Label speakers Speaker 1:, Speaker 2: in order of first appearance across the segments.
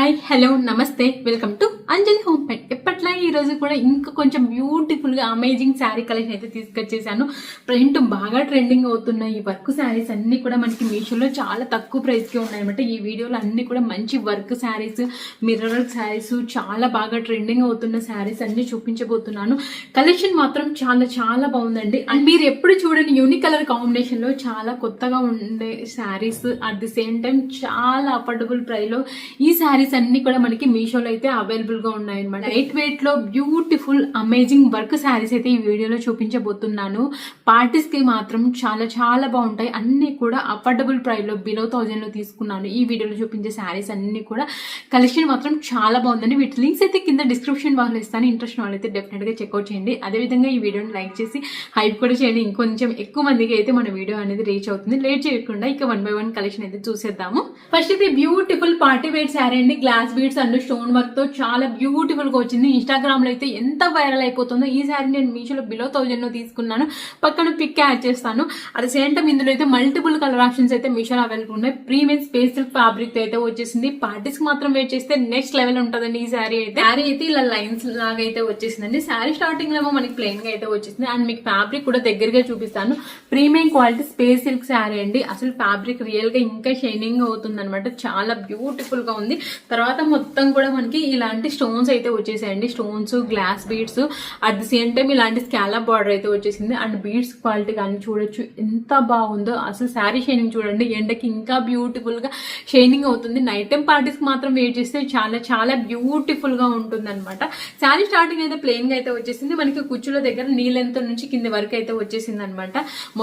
Speaker 1: Hi hello నమస్తే welcome to Anjali home పెట్. ఎప్పట్లా ఈ రోజు కూడా ఇంకా కొంచెం బ్యూటిఫుల్ గా అమేజింగ్ శారీ కలెక్షన్ అయితే తీసుకొచ్చేసాను. ప్రింట్ బాగా ట్రెండింగ్ అవుతున్నాయి ఈ వర్క్ శారీస్ అన్ని కూడా మనకి మీషోలో చాలా తక్కువ ప్రైస్ కి ఉన్నాయన్నమాట. ఈ వీడియోలో అన్ని కూడా మంచి work saris, mirror work saris, చాలా బాగా ట్రెండింగ్ అవుతున్న శారీస్ అన్ని చూపించబోతున్నాను. కలెక్షన్ మాత్రం చాలా చాలా బాగుందండి. అండ్ మీరు ఎప్పుడు చూడని యూనిక్ కలర్ కాంబినేషన్ లో చాలా కొత్తగా ఉండే saris, at the same time చాలా అఫోర్డబుల్ ప్రైస్ లో ఈ శారీస్ అన్ని కూడా మనకి మీషోలో అయితే అవైలబుల్ గా ఉన్నాయి అనమాట. లైట్ వెయిట్ లో బ్యూటిఫుల్ అమేజింగ్ వర్క్ శారీస్ అయితే ఈ వీడియోలో చూపించబోతున్నాను. పార్టీస్ కి మాత్రం చాలా చాలా బాగుంటాయి. అన్ని కూడా అఫోర్డబుల్ ప్రైస్ లో బిలో 1000 లో తీసుకున్నాను. ఈ వీడియోలో చూపించే శారీస్ అన్ని కూడా కలెక్షన్ మాత్రం చాలా బాగుందండి. వీటి లింక్స్ అయితే కింద డిస్క్రిప్షన్ బాక్స్ లో ఇస్తాను. ఇంట్రెస్ట్ వాళ్ళు అయితే డెఫినెట్ గా చెక్అౌట్ చేయండి. అదేవిధంగా ఈ వీడియోని లైక్ చేసి హైప్ కూడా చేయండి. ఇంకొంచెం ఎక్కువ మందికి అయితే మన వీడియో అనేది రీచ్ అవుతుంది. లేట్ చేయకుండా ఇక 1 by 1 కలెక్షన్ అయితే చూసేద్దాము. ఫస్ట్ అయితే బ్యూటిఫుల్ పార్టీ వేర్ శారీ అండి. Glass beads and stone work తో చాలా బ్యూటిఫుల్ గా వచ్చింది. ఇన్స్టాగ్రామ్ లో అయితే ఎంత వైరల్ అయిపోతుందో. ఈ శారీ నేను మీషోలో బిలో 1000 లో తీసుకున్నాను. పక్కన పిక్ యాడ్ చేస్తాను. అది సేమ్ టైం ఇందులో అయితే మల్టిపుల్ కలర్ ఆప్షన్స్ అయితే మీషోలో అవైలబుల్ ఉన్నాయి. ప్రీమియం స్పేషల్ ఫ్యాబ్రిక్ అయితే వచ్చేసింది. పార్టీస్ కి మాత్రం వేర్ చేస్తే నెక్స్ట్ లెవెల్ ఉంటుందండి. ఈ శారీ అయితే ఇలా లైన్స్ లాగా అయితే వచ్చేసిందండి. శారీ స్టార్టింగ్ లో మనకి ప్లెయిన్ గా అయితే వచ్చేసింది. అండ్ మీకు ఫ్యాబ్రిక్ కూడా దగ్గరగా చూపిస్తాను. Premium quality space silk sari అండి. అసలు ఫ్యాబ్రిక్ రియల్ గా ఇంకా షైనింగ్ అవుతుంది అనమాట. చాలా బ్యూటిఫుల్ గా ఉంది. తర్వాత మొత్తం కూడా మనకి ఇలాంటి స్టోన్స్ అయితే వచ్చేసాయండి. Stones, glass beads, at the same time ఇలాంటి స్కాలప్ బార్డర్ అయితే వచ్చేసింది. అండ్ బీడ్స్ క్వాలిటీ కానీ చూడొచ్చు ఎంత బాగుందో. అసలు శారీ షైనింగ్ చూడండి. ఎండకి ఇంకా బ్యూటిఫుల్ గా షైనింగ్ అవుతుంది. నైట్ టైం పార్టీస్ కి మాత్రం వేర్ చేస్తే చాలా చాలా బ్యూటిఫుల్ గా ఉంటుంది అనమాట. శారీ స్టార్టింగ్ అయితే ప్లెయిన్ గా అయితే వచ్చేసింది. మనకి కుచ్చుల దగ్గర నీ లెంత్ నుంచి కింది వరకు అయితే వచ్చేసింది అనమాట.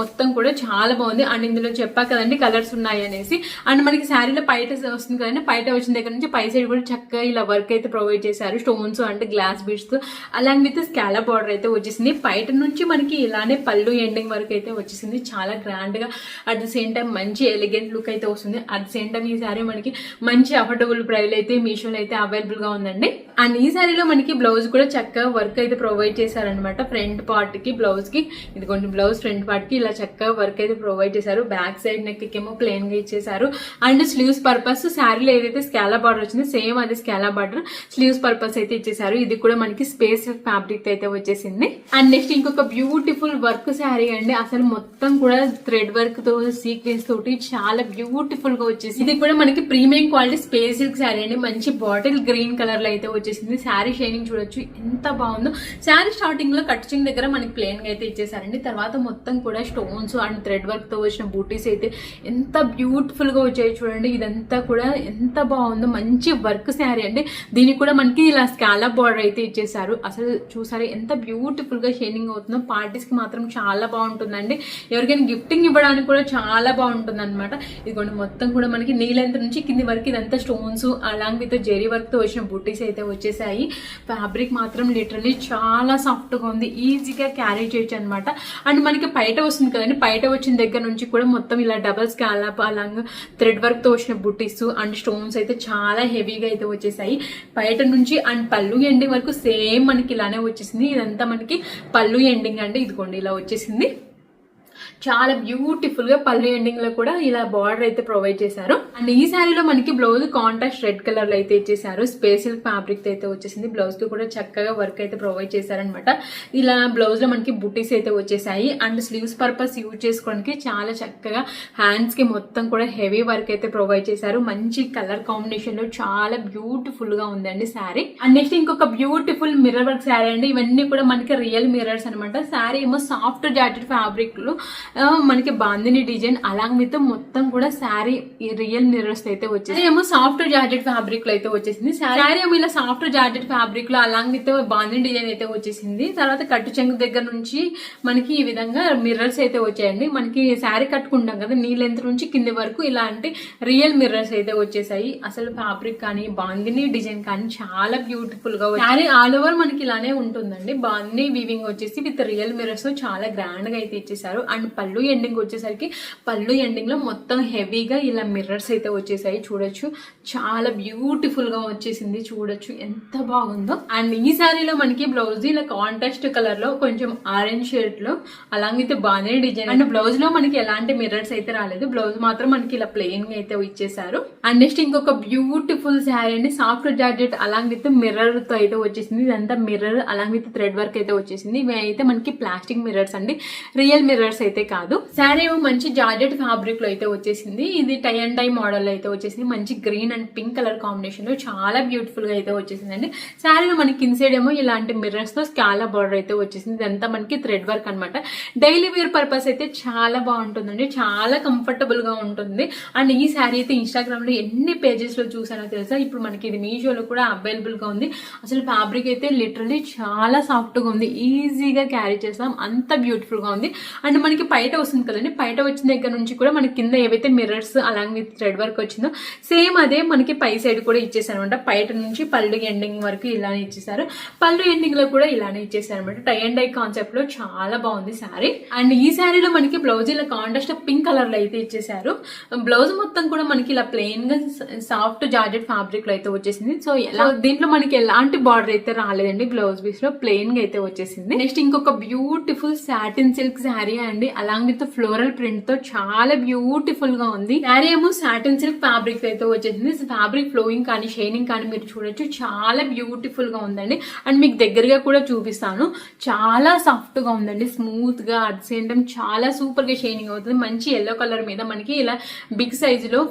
Speaker 1: మొత్తం కూడా చాలా బాగుంది. అండ్ ఇందులో చెప్పా కదండి కలర్స్ ఉన్నాయి అనేసి. అండ్ మనకి శారీలో పైట వస్తుంది కదండి. పైట వచ్చిన దగ్గర నుంచి పై సైడ్ కూడా చక్కగా ఇలా వర్క్ అయితే ప్రొవైడ్ చేశారు. స్టోన్స్ అంటే గ్లాస్ బీడ్స్ తో అలాంగ్ విత్ స్కాలప్ బార్డర్ అయితే వచ్చేసింది. పైట నుంచి మనకి ఇలానే పళ్ళు ఎండింగ్ వరకు అయితే వచ్చేసింది. చాలా గ్రాండ్ గా అట్ ది సేమ్ టైం మంచి ఎలిగెంట్ లుక్ అయితే వస్తుంది. అట్ ది సేమ్ టైం ఈ శారీ మనకి మంచి అఫోర్డబుల్ ప్రైస్ అయితే మీషోలో అయితే అవైలబుల్ గా ఉందండి. అండ్ ఈ శారీలో మనకి బ్లౌజ్ కూడా చక్కగా వర్క్ అయితే ప్రొవైడ్ చేశారనమాట. ఫ్రంట్ పార్ట్ కి బ్లౌజ్ కి ఇదిగోండి బ్లౌజ్ ఫ్రంట్ పార్ట్ కి ఇలా చక్కగా వర్క్ అయితే ప్రొవైడ్ చేశారు. బ్యాక్ సైడ్ నెక్ ఏమో ప్లెయిన్ గా ఇచ్చేసారు. అండ్ స్లీవ్స్ పర్పస్ శారీలో ఏదైతే స్కాలప్ బార్డర్ వచ్చింది సేమ్ అది స్కాలప్ బార్డర్ స్లీవ్స్ పర్పస్ అయితే ఇచ్చేసారు. ఇది కూడా మనకి స్పేస్ ఫ్యాబ్రిక్ అయితే వచ్చేసింది. అండ్ నెక్స్ట్ ఇంకొక బ్యూటిఫుల్ వర్క్ శారీ అండి. అసలు మొత్తం కూడా థ్రెడ్ వర్క్ తో సీక్వెన్స్ తోటి చాలా బ్యూటిఫుల్ గా వచ్చేసి ఇది కూడా మనకి premium quality space silk sari అండి. మంచి బాటిల్ గ్రీన్ కలర్ లో అయితే వచ్చేసింది. శారీ షైనింగ్ చూడొచ్చు ఎంత బాగుందో. శారీ స్టార్టింగ్ లో కట్చింగ్ దగ్గర మనకి ప్లెయిన్ గా అయితే ఇచ్చేసారండి. తర్వాత మొత్తం కూడా స్టోన్స్ అండ్ థ్రెడ్ వర్క్ తో వచ్చిన బూటీస్ అయితే ఎంత బ్యూటిఫుల్ గా వచ్చాయి చూడండి. ఇదంతా కూడా ఎంత బాగుందో. మంచి వర్క్ శారీ అండి. దీనికి కూడా మనకి ఇలా స్కాలప్ బార్డర్ అయితే ఇచ్చేసారు. అసలు చూసారు ఎంత బ్యూటిఫుల్ గా షైనింగ్ అవుతుందో. పార్టీస్ కి మాత్రం చాలా బాగుంటుందండి. ఎవరికైనా గిఫ్టింగ్ ఇవ్వడానికి కూడా చాలా బాగుంటుంది అనమాట. ఇదిగోండి మొత్తం కూడా మనకి నీ లెంత్ నుంచి కింది వరకు ఇదంతా stones along with zari work తో వచ్చిన బుట్టీస్ అయితే వచ్చేసాయి. ఫ్యాబ్రిక్ మాత్రం లిటరలీ చాలా సాఫ్ట్ గా ఉంది. ఈజీగా క్యారీ చేయొచ్చు అనమాట. అండ్ మనకి పైట వస్తుంది కదండి. పైట వచ్చిన దగ్గర నుంచి కూడా మొత్తం ఇలా double scallop along thread work తో వచ్చిన బుట్టీస్ అండ్ స్టోన్స్ అయితే చాలా హెవీగా అయితే వచ్చేసాయి. పైట నుంచి అండ్ పళ్ళు ఎండింగ్ వరకు సేమ్ మనకి ఇలానే వచ్చేసింది. ఇదంతా మనకి పళ్ళు ఎండింగ్ అండి. ఇదిగోండి ఇలా వచ్చేసింది. చాలా బ్యూటిఫుల్ గా పళ్ళు ఎండింగ్ లో కూడా ఇలా బార్డర్ అయితే ప్రొవైడ్ చేశారు. అండ్ ఈ శారీలో మనకి బ్లౌజ్ కాంట్రాస్ట్ రెడ్ కలర్ లో అయితే ఇచ్చేసారు. స్పేషల్ ఫ్యాబ్రిక్ అయితే వచ్చేసింది. బ్లౌజ్ కి కూడా చక్కగా వర్క్ అయితే ప్రొవైడ్ చేశారనమాట. ఇలా బ్లౌజ్ లో మనకి బుటీస్ అయితే వచ్చేసాయి. అండ్ స్లీవ్స్ పర్పస్ యూజ్ చేసుకోవడానికి చాలా చక్కగా హ్యాండ్స్ కి మొత్తం కూడా హెవీ వర్క్ అయితే ప్రొవైడ్ చేశారు. మంచి కలర్ కాంబినేషన్ లో చాలా బ్యూటిఫుల్ గా ఉందండి శారీ. అండ్ నెక్స్ట్ ఇంకొక బ్యూటిఫుల్ మిర్రర్ వర్క్ శారీ అండి. ఇవన్నీ కూడా మనకి రియల్ మిర్రర్స్ అనమాట. శారీ ఏమో సాఫ్ట్ జార్జెట్ ఫ్యాబ్రిక్ లో మనకి బాందిని డిజైన్ అలాంగ్ విత్ మొత్తం కూడా శారీ రియల్ మిర్రర్స్ అయితే వచ్చేసి ఏమో సాఫ్ట్ జార్జెట్ ఫ్యాబ్రిక్ లో అయితే వచ్చేసింది. శారీ ఏమో ఇలా సాఫ్ట్ జార్జెట్ ఫ్యాబ్రిక్ లో అలాంగ్ విత్ బాందిని డిజైన్ అయితే వచ్చేసింది. తర్వాత కట్టు చెంగు దగ్గర నుంచి మనకి ఈ విధంగా మిర్రర్స్ అయితే వచ్చాయండి. మనకి శారీ కట్టుకుంటాం కదా నీ లెంత్ నుంచి కింది వరకు ఇలాంటి రియల్ మిర్రర్స్ అయితే వచ్చేసాయి. అసలు ఫ్యాబ్రిక్ కానీ బాందిని డిజైన్ కానీ చాలా బ్యూటిఫుల్ గా శారీ ఆల్ ఓవర్ మనకి ఇలానే ఉంటుందండి. బాందిని వీవింగ్ వచ్చేసి విత్ రియల్ మిర్రర్స్ చాలా గ్రాండ్ గా అయితే ఇచ్చేసారు. అండ్ పళ్ళు ఎండింగ్ వచ్చేసరికి పళ్ళు ఎండింగ్ లో మొత్తం హెవీగా ఇలా మిర్రర్స్ అయితే వచ్చేసాయి. చూడొచ్చు చాలా బ్యూటిఫుల్ గా వచ్చేసింది. చూడొచ్చు ఎంత బాగుందో. అండ్ ఈ శారీలో మనకి బ్లౌజ్ ఇలా కాంట్రాస్ట్ కలర్ లో కొంచెం ఆరెంజ్ షేడ్ లో అలాగైతే బాగానే డిజైన్. అండ్ బ్లౌజ్ లో మనకి ఎలాంటి మిర్రర్స్ అయితే రాలేదు. బ్లౌజ్ మాత్రం మనకి ఇలా ప్లెయిన్ గా అయితే ఇచ్చేసారు. అండ్ నెక్స్ట్ ఇంకొక బ్యూటిఫుల్ శారీ అండి, soft georgette along with mirror తో అయితే వచ్చేసింది. ఇదంతా mirror along with thread work అయితే వచ్చేసింది. ఇవి అయితే మనకి ప్లాస్టిక్ మిర్రర్స్ అండి, రియల్ మిర్రర్స్ అయితే కాదు. శారీ ఏమో మంచి జార్జెట్ ఫ్యాబ్రిక్ లో అయితే వచ్చేసింది. ఇది టై అండ్ టై మోడల్ లో అయితే వచ్చేసింది. మంచి green and pink colour combination లో చాలా బ్యూటిఫుల్ గా అయితే వచ్చేసిందండి. శారీలో మనకి ఇన్సైడ్ ఏమో ఇలాంటి మిర్రర్స్ తో స్కాలా బార్డర్ అయితే వచ్చేసింది. ఇదంతా మనకి థ్రెడ్ వర్క్ అనమాట. డైలీ వేర్ పర్పస్ అయితే చాలా బాగుంటుందండి, చాలా కంఫర్టబుల్ గా ఉంటుంది. అండ్ ఈ శారీ అయితే ఇన్స్టాగ్రామ్ లో ఎన్ని పేజెస్ లో చూసానో తెలుసా. ఇప్పుడు మనకి ఇది మీషోలో కూడా అవైలబుల్ గా ఉంది. అసలు ఫ్యాబ్రిక్ అయితే లిటరలీ చాలా సాఫ్ట్ గా ఉంది, ఈజీగా క్యారీ చేస్తాం, అంత బ్యూటిఫుల్ గా ఉంది. అండ్ మనకి పైట వస్తుంది కదండి, పైట వచ్చిన దగ్గర నుంచి కూడా మనకి కింద ఏవైతే mirrors along with thread work వచ్చిందో సేమ్ అదే మనకి పై సైడ్ కూడా ఇచ్చేసారు అనమాట. పైట నుంచి పళ్ళు ఎండింగ్ వరకు ఇలానే ఇచ్చేసారు. పళ్ళు ఎండింగ్ లో కూడా ఇలానే ఇచ్చేసారు అనమాట. టై అండ్ డై కాన్సెప్ట్ లో చాలా బాగుంది శారీ. అండ్ ఈ శారీలో మనకి బ్లౌజ్ ఇలా కాంట్రాస్ట్ పింక్ కలర్ లో అయితే ఇచ్చేసారు. బ్లౌజ్ మొత్తం కూడా మనకి ఇలా ప్లెయిన్ గా సాఫ్ట్ జార్జెట్ ఫ్యాబ్రిక్ లో అయితే వచ్చేసింది. సో ఎలా దీంట్లో మనకి ఎలాంటి బార్డర్ అయితే రాలేదండి, బ్లౌజ్ పీస్ లో ప్లెయిన్ గా అయితే వచ్చేసింది. నెక్స్ట్ ఇంకొక బ్యూటిఫుల్ సాటిన్ సిల్క్ శారీ అండి, అలాంగ్ విత్ ఫ్లోరల్ ప్రింట్ తో చాలా బ్యూటిఫుల్ గా ఉంది. శారీ ఏమో సాటిన్ సిల్క్ ఫ్యాబ్రిక్ అయితే వచ్చేసింది. ఫ్యాబ్రిక్ ఫ్లోయింగ్ కానీ షైనింగ్ కానీ మీరు చూడొచ్చు, చాలా బ్యూటిఫుల్ గా ఉందండి. అండ్ మీకు దగ్గరగా కూడా చూపిస్తాను. చాలా సాఫ్ట్ గా ఉందండి, స్మూత్ గా అట్ సేమ్ టైం చాలా సూపర్ గా షైనింగ్ అవుతుంది. మంచి ఎల్లో కలర్ మీద మనకి ఇలా బిగ్ సైజ్ లో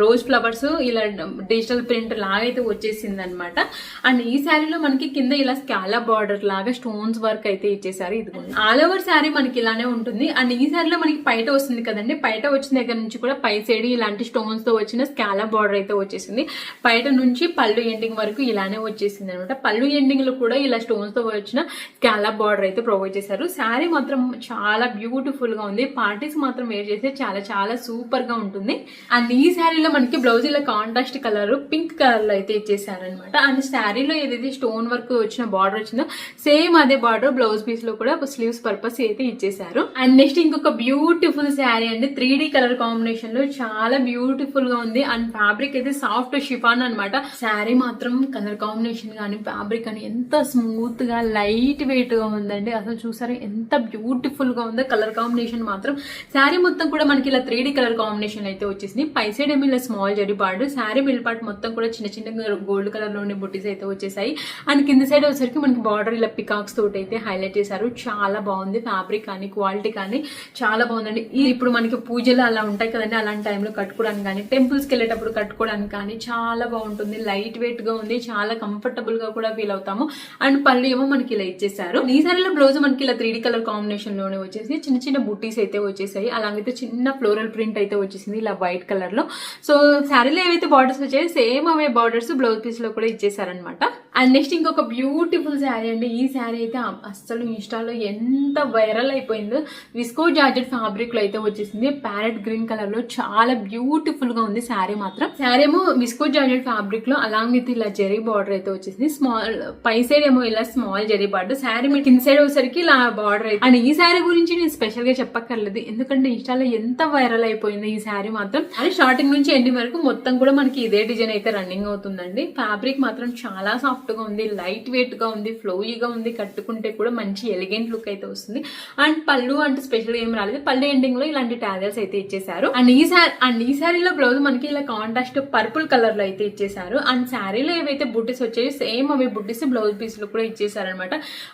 Speaker 1: రోజ్ ఫ్లవర్స్ ఇలా డిజిటల్ ప్రింట్ లాగా అయితే వచ్చేసింది అనమాట. అండ్ ఈ శారీలో మనకి కింద ఇలా స్కాలా బార్డర్ లాగా స్టోన్స్ వర్క్ అయితే ఇచ్చేసారు. ఇది ఆల్ ఓవర్ శారీ మనకి ఇలానే ఉంటుంది. అండ్ ఈ శారీలో మనకి పైట వస్తుంది కదండి, పైట వచ్చిన దగ్గర నుంచి కూడా పై సైడ్ ఇలాంటి స్టోన్స్ తో వచ్చిన స్కాలా బార్డర్ అయితే వచ్చేసింది. పైట నుంచి పళ్ళు ఎండింగ్ వరకు ఇలానే వచ్చేసింది అనమాట. పళ్ళు ఎండింగ్ లో కూడా ఇలా స్టోన్స్ తో వచ్చిన స్కాలా బార్డర్ అయితే ప్రొవైడ్ చేశారు. శారీ మాత్రం చాలా బ్యూటిఫుల్ గా ఉంది. పార్టీస్ మాత్రం వేర్ చేస్తే చాలా చాలా సూపర్ గా ఉంటుంది. అండ్ ఈ శారీలో మనకి బ్లౌజ్ ఇలా కాంట్రాస్ట్ కలర్ పింక్ కలర్ లో అయితే ఇచ్చేసారనమాట. అండ్ శారీలో ఏదైతే స్టోన్ వర్క్ వచ్చిన బార్డర్ వచ్చిందో సేమ్ అదే బార్డర్ బ్లౌజ్ పీస్ లో కూడా స్లీవ్స్ పర్పస్ అయితే ఇచ్చేసారు. అండ్ నెక్స్ట్ ఇంకొక బ్యూటిఫుల్ శారీ అండి, 3D కలర్ కాంబినేషన్ లో చాలా బ్యూటిఫుల్ గా ఉంది. అండ్ ఫ్యాబ్రిక్ అయితే సాఫ్ట్ షిఫాన్ అనమాట. శారీ మాత్రం కలర్ కాంబినేషన్ కానీ ఫ్యాబ్రిక్ కానీ ఎంత స్మూత్ గా లైట్ వెయిట్ గా ఉందండి. అసలు చూసారా ఎంత బ్యూటిఫుల్ గా ఉందో. కలర్ కాంబినేషన్ మాత్రం శారీ మొత్తం కూడా మనకి ఇలా 3D కలర్ కాంబినేషన్ అయితే వచ్చేసింది. పై సైడ్ ఏమి ఇలా స్మాల్ జరీ బార్డర్, శారీ మిల్ పార్ట్ మొత్తం కూడా చిన్న చిన్న గోల్డ్ కలర్ లోని బుట్టీస్ అయితే వచ్చేసాయి. అండ్ కింద సైడ్ వచ్చేసరికి మనకి బార్డర్ ఇలా పికాక్స్ తోటి అయితే హైలైట్ చేశారు. చాలా బాగుంది ఫ్యాబ్రిక్ కానీ క్వాలిటీ కానీ చాలా బాగుందండి. ఇది ఇప్పుడు మనకి పూజలు అలా ఉంటాయి కదండి, అలాంటి టైంలో కట్టుకోవడానికి కానీ టెంపుల్స్కి వెళ్ళేటప్పుడు కట్టుకోవడానికి కానీ చాలా బాగుంటుంది. లైట్ వెయిట్ గా ఉంది, చాలా కంఫర్టబుల్ గా కూడా ఫీల్ అవుతాము. అండ్ పళ్ళు ఏమో మనకి ఇలా ఇచ్చేసారు. ఈ సారీలో బ్లౌజ్ మనకి ఇలా 3D కలర్ కాంబినేషన్ లోనే వచ్చేసి చిన్న చిన్న బుట్టీస్ అయితే వచ్చేసాయి. అలాగైతే చిన్న ఫ్లోరల్ ప్రింట్ అయితే వచ్చేసింది ఇలా వైట్ కలర్ లో. సో శారీలో ఏవైతే బార్డర్స్ వచ్చాయో సేమ్ అవే బార్డర్స్ బ్లౌజ్ పీస్ లో కూడా ఇచ్చేసారనమాట. అండ్ నెక్స్ట్ ఇంకొక బ్యూటిఫుల్ శారీ అండి. ఈ శారీ అయితే అస్సలు ఇన్స్టాలో ఎంత వైరల్ అయిపోయిందో. విస్కో జార్జెట్ ఫ్యాబ్రిక్ లో అయితే వచ్చేసింది. ప్యారెట్ గ్రీన్ కలర్ లో చాలా బ్యూటిఫుల్ గా ఉంది శారీ మాత్రం. శారీ ఏమో విస్కో జార్జెట్ ఫ్యాబ్రిక్ లో అలాంగ్ విత్ ఇలా జెరీ బార్డర్ అయితే వచ్చేసింది. స్మాల్ పై సైడ్ ఏమో ఇలా స్మాల్ జెరీ బార్డర్, శారీ మీకు కింద సైడ్ వచ్చేసరికి ఇలా బార్డర్ అయితే. అండ్ ఈ శారీ గురించి నేను స్పెషల్ గా చెప్పక్కర్లేదు, ఎందుకంటే ఇన్స్టాలో ఎంత వైరల్ అయిపోయింది ఈ శారీ మాత్రం. అది స్టార్టింగ్ నుంచి ఎండింగ్ వరకు మొత్తం కూడా మనకి ఇదే డిజైన్ అయితే రన్నింగ్ అవుతుందండి. ఫ్యాబ్రిక్ మాత్రం చాలా సాఫ్ట్ గా ఉంది, లైట్ వెయిట్ గా ఉంది, ఫ్లోయీగా ఉంది. కట్టుకుంటే కూడా మంచి ఎలిగెంట్ లుక్ అయితే వస్తుంది. అండ్ పళ్ళు అంటే స్పెషల్ ఏం రాలేదు, పళ్ళు ఎండింగ్ లో ఇలాంటి టాజల్స్ అయితే ఇచ్చేసారు. అండ్ ఈ శారీలో బ్లౌజ్ మనకి ఇలా కాంట్రాస్ట్ పర్పుల్ కలర్ లో అయితే ఇచ్చేసారు. అండ్ శారీలో ఏవైతే బుట్టీస్ వచ్చాయో సేమ్ అవి బుట్టీస్ బ్లౌజ్ పీస్ లో కూడా ఇచ్చేసారనమాట.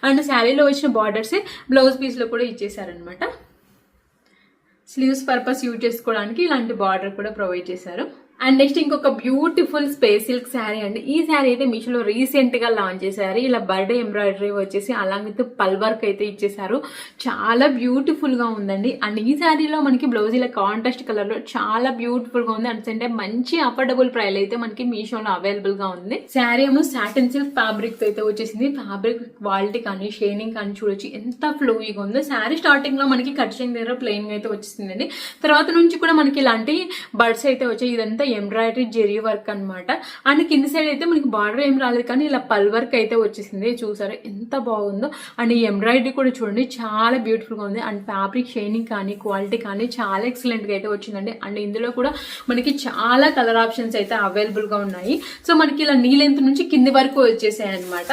Speaker 1: అండ్ శారీలో వచ్చిన బార్డర్స్ బ్లౌజ్ పీస్ లో కూడా ఇచ్చేసారనమాట. స్లీవ్స్ పర్పస్ యూజ్ చేసుకోవడానికి ఇలాంటి బార్డర్ కూడా ప్రొవైడ్ చేశారు. అండ్ నెక్స్ట్ ఇంకొక బ్యూటిఫుల్ స్పేస్ సిల్క్ శారీ అండి. ఈ శారీ అయితే మీషోలో రీసెంట్ గా లాంచ్ చేశారు. ఇలా బర్త్డే ఎంబ్రాయిడరీ వచ్చేసి అలాంగ్ విత్ పల్ వర్క్ అయితే ఇచ్చేసారు. చాలా బ్యూటిఫుల్ గా ఉందండి. అండ్ ఈ శారీలో మనకి బ్లౌజ్ ఇలా కాంట్రాస్ట్ కలర్ లో చాలా బ్యూటిఫుల్ గా ఉంది. అంటే మంచి అఫోర్డబుల్ ప్రైస్ అయితే మనకి మీషోలో అవైలబుల్ గా ఉంది. శారీ ఏమో సాటిన్ సిల్క్ ఫ్యాబ్రిక్ అయితే వచ్చేసింది. ఫ్యాబ్రిక్ క్వాలిటీ కానీ షైనింగ్ కానీ చూడొచ్చు ఎంత ఫ్లోయిగా ఉందో. శారీ స్టార్టింగ్ లో మనకి కట్ చేసిన దగ్గర ప్లెయిన్ గా అయితే వచ్చేసిందండి. తర్వాత నుంచి కూడా మనకి ఇలాంటి బర్డ్స్ అయితే వచ్చాయి. ఇదంతా ఎంబ్రాయిడరీ జెరీ వర్క్ అన్నమాట. అండ్ కింద సైడ్ అయితే మనకి బార్డర్ ఏం రాలేదు కానీ ఇలా పల్ వర్క్ అయితే వచ్చేసింది. చూసారా ఎంత బాగుందో. అండ్ ఈ ఎంబ్రాయిడరీ కూడా చూడండి చాలా బ్యూటిఫుల్ గా ఉంది. అండ్ ఫ్యాబ్రిక్ షైనింగ్ కానీ క్వాలిటీ కానీ చాలా ఎక్సలెంట్ గా అయితే వచ్చిందండి. అండ్ ఇందులో కూడా మనకి చాలా కలర్ ఆప్షన్స్ అయితే అవైలబుల్ గా ఉన్నాయి. సో మనకి ఇలా నీ లెంత్ నుంచి కింది వరకు వచ్చేసాయి అనమాట.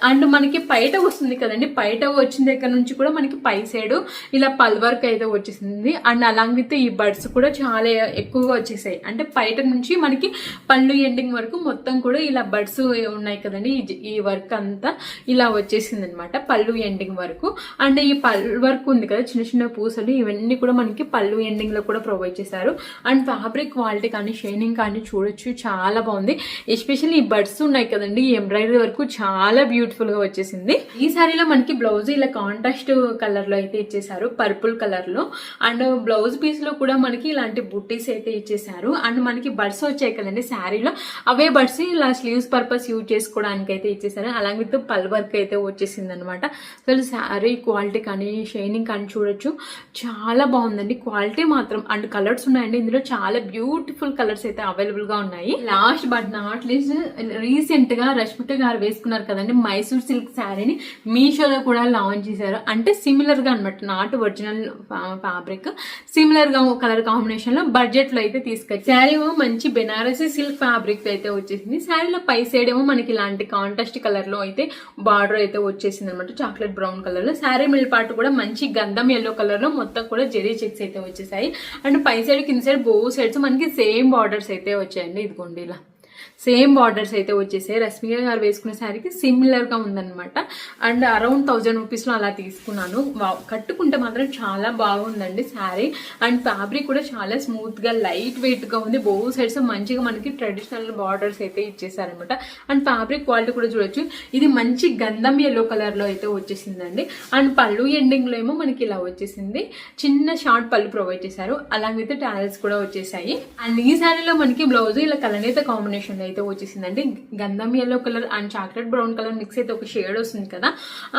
Speaker 1: అండ్ మనకి పైట వస్తుంది కదండి, పైట వచ్చిన దగ్గర నుంచి కూడా మనకి పై సైడ్ ఇలా పల్ వర్క్ అయితే వచ్చేసింది. అండ్ అలాంగ్ విత్ ఈ బడ్స్ కూడా చాలా ఎక్కువగా వచ్చేసాయి. అంటే పైట నుంచి మనకి పళ్ళు ఎండింగ్ వరకు మొత్తం కూడా ఇలా బడ్స్ ఉన్నాయి కదండి, ఈ వర్క్ అంతా ఇలా వచ్చేసింది అనమాట పళ్ళు ఎండింగ్ వరకు. అండ్ ఈ పళ్ళు వర్క్ ఉంది కదా చిన్న చిన్న పూసలు, ఇవన్నీ కూడా మనకి పళ్ళు ఎండింగ్ లో కూడా ప్రొవైడ్ చేశారు. అండ్ ఫ్యాబ్రిక్ క్వాలిటీ కానీ షైనింగ్ కానీ చూడొచ్చు చాలా బాగుంది. ఎస్పెషల్లీ ఈ బడ్స్ ఉన్నాయి కదండి, ఈ ఎంబ్రాయిడరీ వరకు చాలా బ్యూటిఫుల్ గా వచ్చేసింది. ఈ సారీలో మనకి బ్లౌజ్ ఇలా కాంట్రాస్ట్ కలర్ లో అయితే ఇచ్చేసారు, పర్పుల్ కలర్ లో. అండ్ బ్లౌజ్ పీస్ లో కూడా మనకి ఇలాంటి బుట్టీస్ అయితే ఇచ్చేసారు. అండ్ మనకి బడ్స్ వచ్చాయి కదండి శారీలో, అవే బడ్స్ ఇలా స్లీవ్స్ పర్పస్ యూజ్ చేసుకోవడానికి అయితే ఇచ్చేసారు. అలాగే విత్ పల్ వర్క్ అయితే వచ్చేసింది అనమాట. అసలు శారీ క్వాలిటీ కానీ షైనింగ్ కానీ చూడొచ్చు చాలా బాగుందండి. క్వాలిటీ మాత్రం అండ్ కలర్స్ ఉన్నాయండి ఇందులో, చాలా బ్యూటిఫుల్ కలర్స్ అయితే అవైలబుల్ గా ఉన్నాయి. Last but not least recent గా రష్మిక గారు వేసుకున్నారు కదండి మైసూర్ సిల్క్ శారీని మీషోలో కూడా లాంచ్ చేశారు. అంటే సిమిలర్ గా అనమాట, నాట్ ఒరిజినల్ ఫ్యాబ్రిక్, సిమిలర్ గా కలర్ కాంబినేషన్ లో బడ్జెట్ లో అయితే తీసుకొచ్చి శారీ ఏమో మంచి బెనారసీ సిల్క్ ఫ్యాబ్రిక్ అయితే వచ్చేసింది. శారీలో పై సైడ్ ఏమో మనకి ఇలాంటి కాంట్రాస్ట్ కలర్ లో అయితే బార్డర్ అయితే వచ్చేసింది అనమాట, చాక్లెట్ బ్రౌన్ కలర్ లో. శారీ మిల్ పార్ట్ కూడా మంచి గంధం ఎల్లో కలర్ లో మొత్తం కూడా జెరీ చెక్స్ అయితే వచ్చేసాయి. అండ్ పై సైడ్ కింద సైడ్ బో సైడ్స్ మనకి సేమ్ బార్డర్స్ అయితే వచ్చాయండి. ఇదిగోండి ఇలా సేమ్ బార్డర్స్ అయితే వచ్చేసాయి. రష్మిక గారు వేసుకునే శారీకి సిమిలర్ గా ఉందన్నమాట. అండ్ అరౌండ్ 1000 రూపీస్ లో అలా తీసుకున్నాను. కట్టుకుంటే మాత్రం చాలా బాగుందండి శారీ. అండ్ ఫ్యాబ్రిక్ కూడా చాలా స్మూత్ గా లైట్ వెయిట్ గా ఉంది. బో సైడ్స్ మంచిగా మనకి ట్రెడిషనల్ బార్డర్స్ అయితే ఇచ్చేసారనమాట. అండ్ ఫ్యాబ్రిక్ క్వాలిటీ కూడా చూడొచ్చు, ఇది మంచి గంధం ఎల్లో కలర్ లో అయితే వచ్చేసిందండి. అండ్ పళ్ళు ఎండింగ్ లో ఏమో మనకి ఇలా వచ్చేసింది, చిన్న షార్ట్ పళ్ళు ప్రొవైడ్ చేశారు. అలాగే విత్ టాలెల్స్ కూడా వచ్చేసాయి. అండ్ ఈ శారీలో మనకి బ్లౌజ్ ఇలా కలనేత కాంబినేషన్ అయితే వచ్చేసిందండి. గంధం yellow colour and chocolate brown colour mix అయితే ఒక షేడ్ వస్తుంది కదా,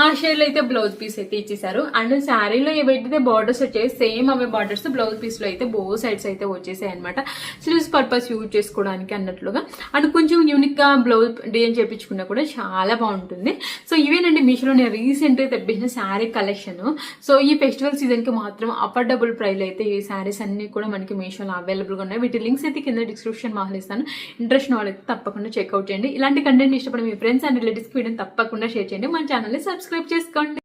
Speaker 1: ఆ షేడ్ లో అయితే బ్లౌజ్ పీస్ అయితే ఇచ్చేసారు. అండ్ శారీలో ఏవైతే బార్డర్స్ వచ్చాయి సేమ్ అవే బార్డర్స్ బ్లౌజ్ పీస్ లో అయితే బో సైడ్స్ అయితే వచ్చేసాయి అనమాట, స్లీవ్స్ పర్పస్ యూజ్ చేసుకోవడానికి అన్నట్లుగా. అండ్ కొంచెం యూనిక్ గా బ్లౌజ్ డిజైన్ చేయించుకున్నా కూడా చాలా బాగుంటుంది. సో ఇవేనండి మీషోలో నేను రీసెంట్ గా తెప్పించిన శారీ కలెక్షన్. సో ఈ ఫెస్టివల్ సీజన్ కి మాత్రం అఫోర్డబుల్ ప్రైస్ లో అయితే ఈ శారీస్ అన్ని కూడా మనకి మీషోలో అవైలబుల్ గా ఉన్నాయి. వీటి లింక్స్ అయితే కింద డిస్క్రిప్షన్ బాగా ఇస్తాను. ఇంట్రెస్ట్ వాళ్ళకి తప్పకుండా చెక్అవుట్ చేయండి. ఇలాంటి కంటెంట్ ఇష్టపడి మీ ఫ్రెండ్స్ అండ్ రిలేటివ్స్ కి వీడియోని తప్పకుండా షేర్ చేయండి. మన ఛానల్ ని సబ్స్క్రైబ్ చేసుకోండి.